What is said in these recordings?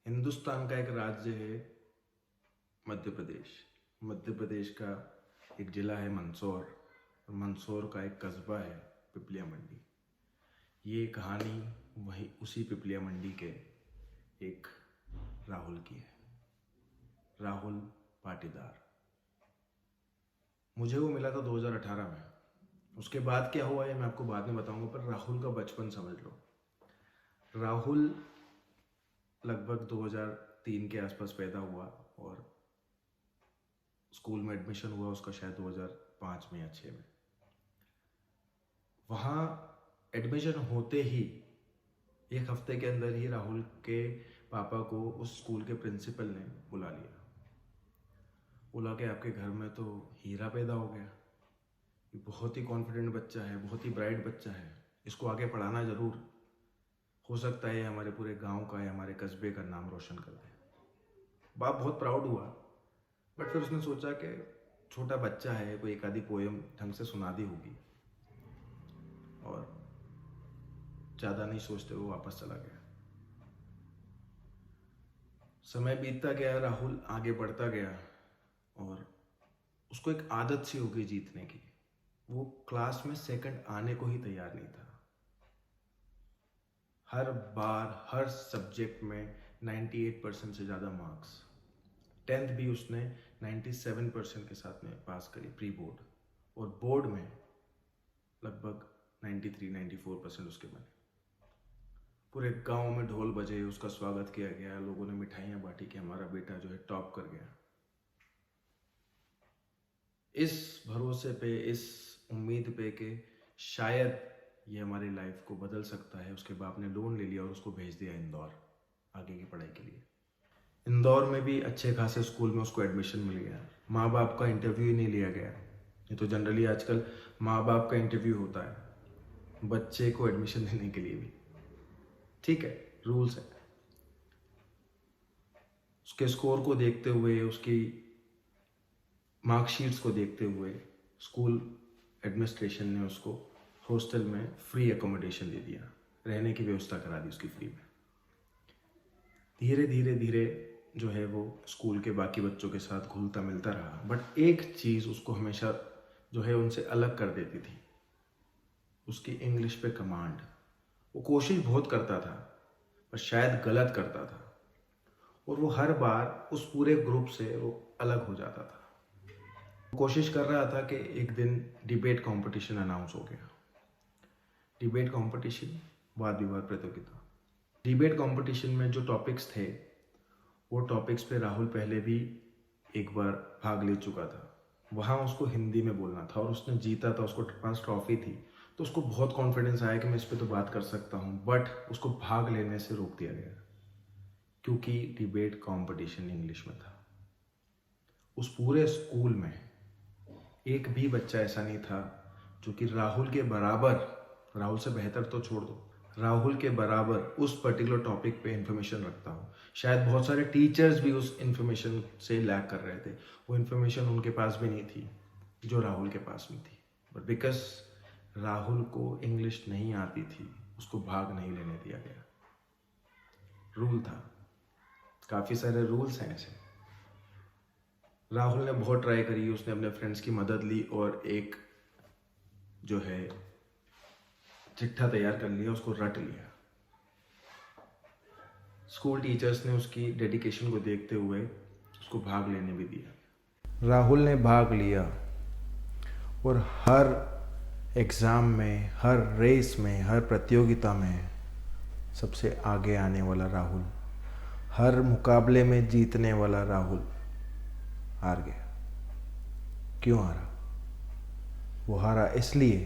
हिंदुस्तान का एक राज्य है मध्य प्रदेश। मध्य प्रदेश का एक ज़िला है मंदसौर और मंदसौर का एक कस्बा है पिपलिया मंडी। ये कहानी वही उसी पिपलिया मंडी के एक राहुल की है, राहुल पाटीदार। मुझे वो मिला था 2018 में। उसके बाद क्या हुआ ये मैं आपको बाद में बताऊंगा, पर राहुल का बचपन समझ लो। राहुल लगभग 2003 के आसपास पैदा हुआ और स्कूल में एडमिशन हुआ उसका शायद 2005 में या 6 में। वहाँ एडमिशन होते ही एक हफ्ते के अंदर ही राहुल के पापा को उस स्कूल के प्रिंसिपल ने बुला लिया। बोला कि आपके घर में तो हीरा पैदा हो गया, ये बहुत ही कॉन्फिडेंट बच्चा है, बहुत ही ब्राइट बच्चा है, इसको आगे पढ़ाना ज़रूर, हो सकता है हमारे पूरे गांव का या हमारे कस्बे का नाम रोशन कर दे। बाप बहुत प्राउड हुआ, बट फिर उसने सोचा कि छोटा बच्चा है, कोई एक आधी पोएम ढंग से सुना दी होगी, और ज़्यादा नहीं सोचते वो वापस चला गया। समय बीतता गया, राहुल आगे बढ़ता गया और उसको एक आदत सी हो गई जीतने की। वो क्लास में सेकंड आने को ही तैयार नहीं था। हर बार हर सब्जेक्ट में 98% से ज़्यादा मार्क्स। 10th भी उसने 97% के साथ में पास करी प्री बोर्ड, और बोर्ड में लगभग 93-94% उसके बने। पूरे गांव में ढोल बजे, उसका स्वागत किया गया, लोगों ने मिठाइयाँ बांटी कि हमारा बेटा जो है टॉप कर गया। इस भरोसे पे, इस उम्मीद पे कि शायद ये हमारी लाइफ को बदल सकता है, उसके बाप ने लोन ले लिया और उसको भेज दिया इंदौर आगे की पढ़ाई के लिए। इंदौर में भी अच्छे खासे स्कूल में उसको एडमिशन मिल गया। माँ बाप का इंटरव्यू ही नहीं लिया गया। ये तो जनरली आजकल माँ बाप का इंटरव्यू होता है बच्चे को एडमिशन लेने के लिए भी। ठीक है, रूल्स है। उसके स्कोर को देखते हुए, उसकी मार्कशीट्स को देखते हुए स्कूल एडमिनिस्ट्रेशन ने उसको हॉस्टल में फ्री एकोमोडेशन दे दिया, रहने की व्यवस्था करा दी उसकी फ्री में। धीरे धीरे धीरे जो है वो स्कूल के बाकी बच्चों के साथ घुलता मिलता रहा, बट एक चीज़ उसको हमेशा जो है उनसे अलग कर देती थी, उसकी इंग्लिश पे कमांड। वो कोशिश बहुत करता था पर शायद गलत करता था, और वो हर बार उस पूरे ग्रुप से वो अलग हो जाता था। वो कोशिश कर रहा था कि एक दिन डिबेट कंपटीशन अनाउंस हो गया। डिबेट कंपटीशन, वाद विवाद प्रतियोगिता। डिबेट कंपटीशन में जो टॉपिक्स थे वो टॉपिक्स पे राहुल पहले भी एक बार भाग ले चुका था। वहाँ उसको हिंदी में बोलना था और उसने जीता था, उसको पास ट्रॉफी थी, तो उसको बहुत कॉन्फिडेंस आया कि मैं इस पे तो बात कर सकता हूँ, बट उसको भाग लेने से रोक दिया गया क्योंकि डिबेट कंपटीशन इंग्लिश में था। उस पूरे स्कूल में एक भी बच्चा ऐसा नहीं था जो कि राहुल के बराबर, राहुल से बेहतर तो छोड़ दो, राहुल के बराबर उस पर्टिकुलर टॉपिक पे इंफॉर्मेशन रखता हो। शायद बहुत सारे टीचर्स भी उस इंफॉर्मेशन से लैक कर रहे थे, वो इंफॉर्मेशन उनके पास भी नहीं थी जो राहुल के पास में थी, बट बिकॉज राहुल को इंग्लिश नहीं आती थी उसको भाग नहीं लेने दिया गया। रूल था, काफ़ी सारे रूल्स हैं ऐसे। राहुल ने बहुत ट्राई करी, उसने अपने फ्रेंड्स की मदद ली और एक जो है चिट्ठा तैयार कर लिया, उसको रट लिया। स्कूल टीचर्स ने उसकी डेडिकेशन को देखते हुए उसको भाग लेने भी दिया। राहुल ने भाग लिया और हर एग्ज़ाम में, हर रेस में, हर प्रतियोगिता में सबसे आगे आने वाला राहुल, हर मुकाबले में जीतने वाला राहुल हार गया। क्यों हारा? वो हारा इसलिए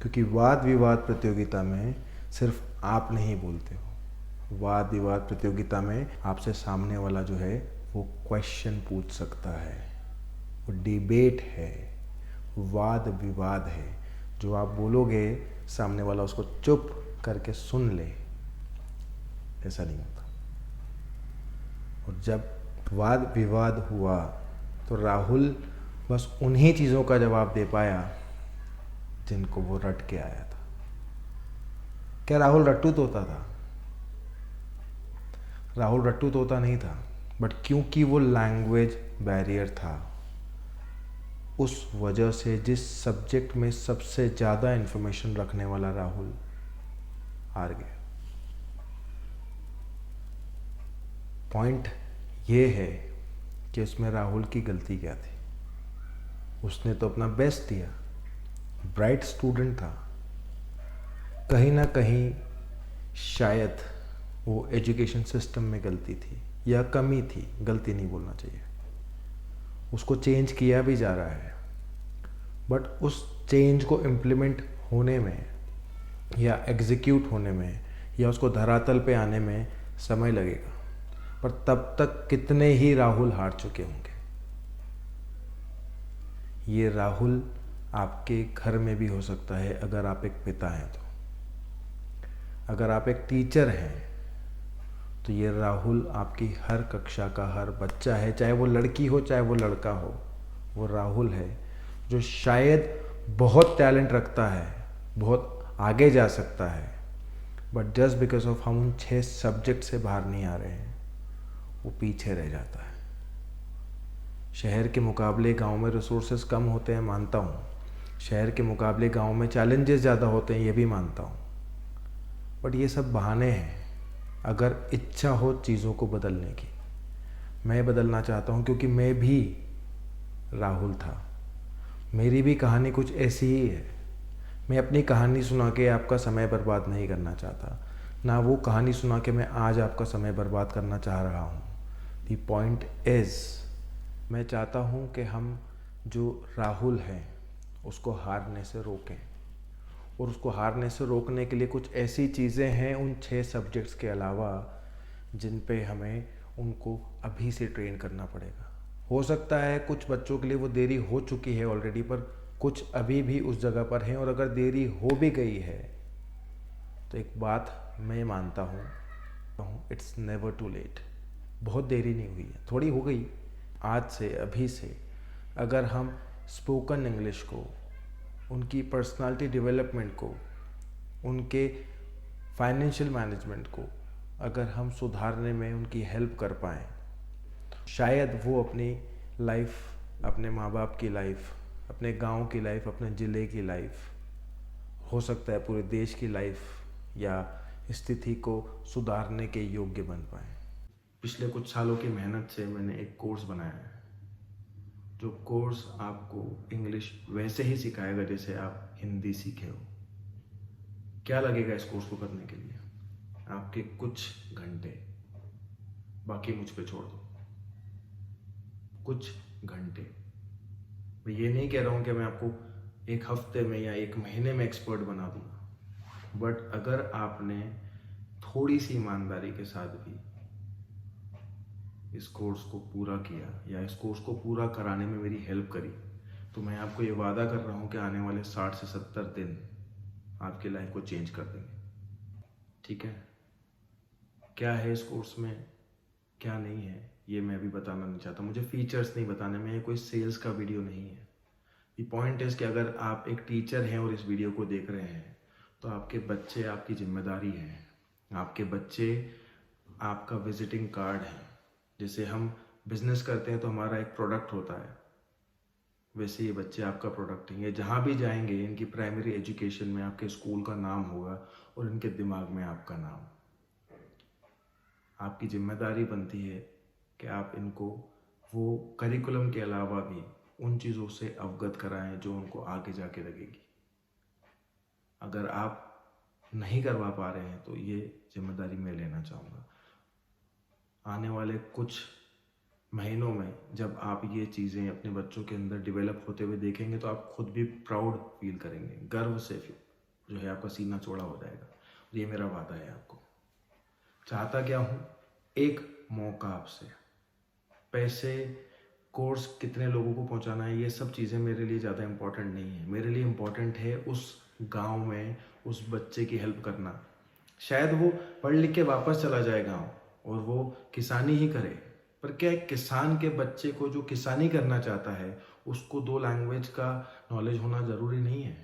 क्योंकि वाद विवाद प्रतियोगिता में सिर्फ आप नहीं बोलते हो। वाद विवाद प्रतियोगिता में आपसे सामने वाला जो है वो क्वेश्चन पूछ सकता है, वो डिबेट है, वाद विवाद है। जो आप बोलोगे सामने वाला उसको चुप करके सुन ले, ऐसा नहीं होता। और जब वाद विवाद हुआ तो राहुल बस उन्हीं चीज़ों का जवाब दे पाया जिनको वो रट के आया था। क्या राहुल रट्टू तोता था? राहुल रट्टू तोता नहीं था, बट क्योंकि वो लैंग्वेज बैरियर था, उस वजह से जिस सब्जेक्ट में सबसे ज़्यादा इन्फॉर्मेशन रखने वाला राहुल हार गया। पॉइंट ये है कि उसमें राहुल की गलती क्या थी। उसने तो अपना बेस्ट दिया, ब्राइट स्टूडेंट था। कहीं ना कहीं शायद वो एजुकेशन सिस्टम में गलती थी या कमी थी, गलती नहीं बोलना चाहिए। उसको चेंज किया भी जा रहा है, बट उस चेंज को इम्प्लीमेंट होने में या एग्जीक्यूट होने में या उसको धरातल पे आने में समय लगेगा। पर तब तक कितने ही राहुल हार चुके होंगे। ये राहुल आपके घर में भी हो सकता है अगर आप एक पिता हैं तो। अगर आप एक टीचर हैं तो ये राहुल आपकी हर कक्षा का हर बच्चा है, चाहे वो लड़की हो चाहे वो लड़का हो। वो राहुल है जो शायद बहुत टैलेंट रखता है, बहुत आगे जा सकता है, बट जस्ट बिकॉज ऑफ हम उन 6 सब्जेक्ट से बाहर नहीं आ रहे हैं, वो पीछे रह जाता है। शहर के मुकाबले गांव में रिसोर्सेज कम होते हैं, मानता हूँ। शहर के मुकाबले गांव में चैलेंजेस ज़्यादा होते हैं, ये भी मानता हूँ। बट ये सब बहाने हैं अगर इच्छा हो चीज़ों को बदलने की। मैं बदलना चाहता हूँ क्योंकि मैं भी राहुल था। मेरी भी कहानी कुछ ऐसी ही है। मैं अपनी कहानी सुना के आपका समय बर्बाद नहीं करना चाहता, ना वो कहानी सुना के मैं आज आपका समय बर्बाद करना चाह रहा हूँ। दी पॉइंट इज़, मैं चाहता हूँ कि हम जो राहुल हैं उसको हारने से रोकें, और उसको हारने से रोकने के लिए कुछ ऐसी चीज़ें हैं उन 6 सब्जेक्ट्स के अलावा जिन पे हमें उनको अभी से ट्रेन करना पड़ेगा। हो सकता है कुछ बच्चों के लिए वो देरी हो चुकी है ऑलरेडी, पर कुछ अभी भी उस जगह पर हैं। और अगर देरी हो भी गई है तो एक बात मैं मानता हूँ, इट्स नेवर टू लेट। बहुत देरी नहीं हुई है, थोड़ी हो गई। आज से, अभी से अगर हम स्पोकन इंग्लिश को, उनकी पर्सनालिटी डेवलपमेंट को, उनके फाइनेंशियल मैनेजमेंट को अगर हम सुधारने में उनकी हेल्प कर पाएँ, शायद वो अपनी लाइफ, अपने माँ बाप की लाइफ, अपने गांव की लाइफ, अपने ज़िले की लाइफ, हो सकता है पूरे देश की लाइफ या स्थिति को सुधारने के योग्य बन पाए। पिछले कुछ सालों की मेहनत से मैंने एक कोर्स बनाया है, जो कोर्स आपको इंग्लिश वैसे ही सिखाएगा जैसे आप हिंदी सीखे हो। क्या लगेगा इस कोर्स को करने के लिए? आपके कुछ घंटे, बाकी मुझ पे छोड़ दो। कुछ घंटे। मैं ये नहीं कह रहा हूँ कि मैं आपको एक हफ्ते में या एक महीने में एक्सपर्ट बना दूंगा, बट अगर आपने थोड़ी सी ईमानदारी के साथ भी इस कोर्स को पूरा किया या इस कोर्स को पूरा कराने में मेरी हेल्प करी, तो मैं आपको ये वादा कर रहा हूँ कि आने वाले 60 से 70 दिन आपकी लाइफ को चेंज कर देंगे। ठीक है? क्या है इस कोर्स में, क्या नहीं है, ये मैं अभी बताना नहीं चाहता। मुझे फीचर्स नहीं बताने में, ये कोई सेल्स का वीडियो नहीं है। दी पॉइंट इज़ कि अगर आप एक टीचर हैं और इस वीडियो को देख रहे हैं, तो आपके बच्चे आपकी जिम्मेदारी हैं। आपके बच्चे आपका विजिटिंग कार्ड है। जैसे हम बिजनेस करते हैं तो हमारा एक प्रोडक्ट होता है, वैसे ये बच्चे आपका प्रोडक्ट हैं। ये जहाँ भी जाएंगे, इनकी प्राइमरी एजुकेशन में आपके स्कूल का नाम होगा और इनके दिमाग में आपका नाम। आपकी जिम्मेदारी बनती है कि आप इनको वो करिकुलम के अलावा भी उन चीज़ों से अवगत कराएं जो उनको आगे जाके लगेगी। अगर आप नहीं करवा पा रहे हैं तो ये जिम्मेदारी मैं लेना चाहूँगा। आने वाले कुछ महीनों में जब आप ये चीज़ें अपने बच्चों के अंदर डेवलप होते हुए देखेंगे तो आप खुद भी प्राउड फील करेंगे, गर्व से जो है आपका सीना चौड़ा हो जाएगा। ये मेरा वादा है आपको। चाहता क्या हूँ? एक मौका आपसे। पैसे, कोर्स कितने लोगों को पहुँचाना है, ये सब चीज़ें मेरे लिए ज़्यादा इम्पोर्टेंट नहीं है। मेरे लिए इम्पोर्टेंट है उस गांव में उस बच्चे की हेल्प करना। शायद वो पढ़ लिख के वापस चला जाए गांव और वो किसानी ही करे, पर क्या एक किसान के बच्चे को जो किसानी करना चाहता है उसको 2 लैंग्वेज का नॉलेज होना ज़रूरी नहीं है।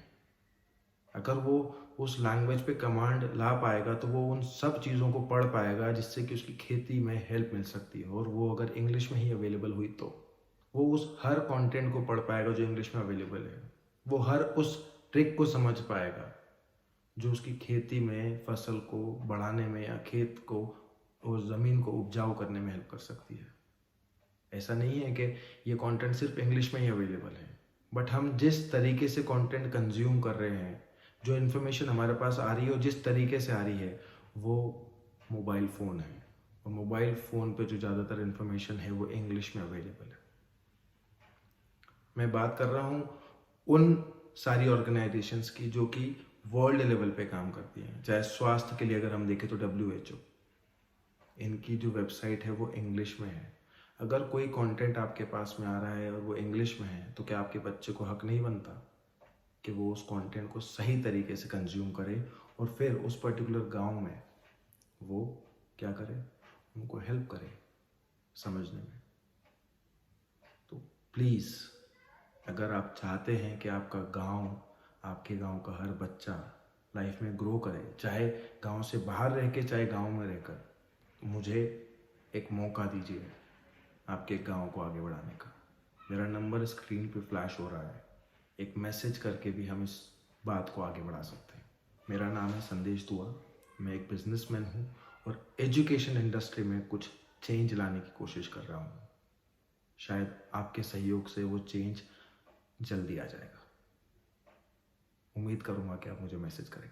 अगर वो उस लैंग्वेज पे कमांड ला पाएगा तो वो उन सब चीज़ों को पढ़ पाएगा जिससे कि उसकी खेती में हेल्प मिल सकती है। और वो अगर इंग्लिश में ही अवेलेबल हुई तो वो उस हर कंटेंट को पढ़ पाएगा जो इंग्लिश में अवेलेबल है। वो हर उस ट्रिक को समझ पाएगा जो उसकी खेती में फसल को बढ़ाने में या खेत को और ज़मीन को उपजाऊ करने में हेल्प कर सकती है। ऐसा नहीं है कि ये कंटेंट सिर्फ इंग्लिश में ही अवेलेबल है, बट हम जिस तरीके से कंटेंट कंज्यूम कर रहे हैं, जो इन्फॉर्मेशन हमारे पास आ रही है और जिस तरीके से आ रही है, वो मोबाइल फ़ोन है। और मोबाइल फ़ोन पे जो ज़्यादातर इन्फॉर्मेशन है वो इंग्लिश में अवेलेबल है। मैं बात कर रहा हूँ उन सारी ऑर्गेनाइजेशंस की जो कि वर्ल्ड लेवल पे काम करती हैं। चाहे स्वास्थ्य के लिए अगर हम देखें तो WHO, इनकी जो वेबसाइट है वो इंग्लिश में है। अगर कोई कंटेंट आपके पास में आ रहा है और वो इंग्लिश में है तो क्या आपके बच्चे को हक नहीं बनता कि वो उस कंटेंट को सही तरीके से कंज्यूम करे और फिर उस पर्टिकुलर गांव में वो क्या करे, उनको हेल्प करे समझने में। तो प्लीज़, अगर आप चाहते हैं कि आपका गांव, आपके गांव का हर बच्चा लाइफ में ग्रो करे, चाहे गांव से बाहर रह के चाहे गांव में रहकर, तो मुझे एक मौका दीजिए आपके गांव को आगे बढ़ाने का। मेरा नंबर स्क्रीन पे फ्लैश हो रहा है। एक मैसेज करके भी हम इस बात को आगे बढ़ा सकते हैं। मेरा नाम है संदेश दुआ। मैं एक बिजनेसमैन हूँ और एजुकेशन इंडस्ट्री में कुछ चेंज लाने की कोशिश कर रहा हूँ। शायद आपके सहयोग से वो चेंज जल्दी आ जाएगा। उम्मीद करूँगा कि आप मुझे मैसेज करें।